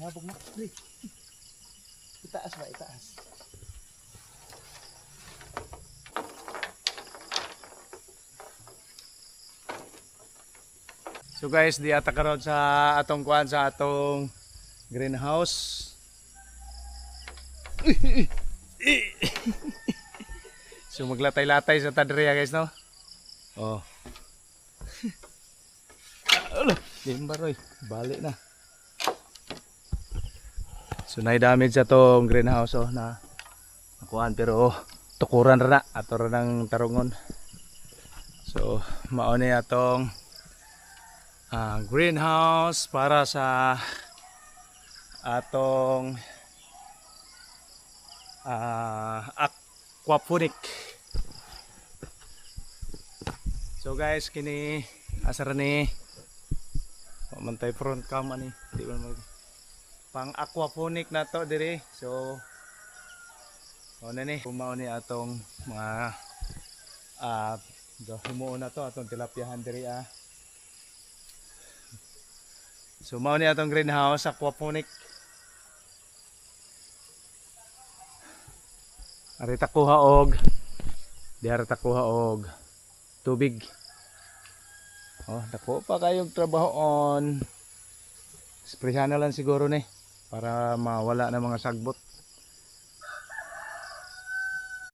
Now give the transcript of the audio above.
Nabog na. Dali. Itaas ba? Itaas. So guys, di ata karon sa atong kuan sa atong greenhouse. So maglatay-latay sa tadriya guys, no? Oh. Ala, limbaroy, balik na. So na-damage sa tong greenhouse oh na kuan pero tukuran ra na ato ra ng tarungon. So mao ni atong greenhouse para sa atong aquaponic. So guys, kini asar ni mantay front cam ani di ba pang aquaponic na to diri. So ano ni kumao ni atong mga himuon na to atong tilapyahan diri So mao ni atong greenhouse aquaponic. Ari takuha og diara takuha og tubig. Oh, dako pa kayong trabahoon. Sprayhan na lang siguro ni para mawala na mga sagbot.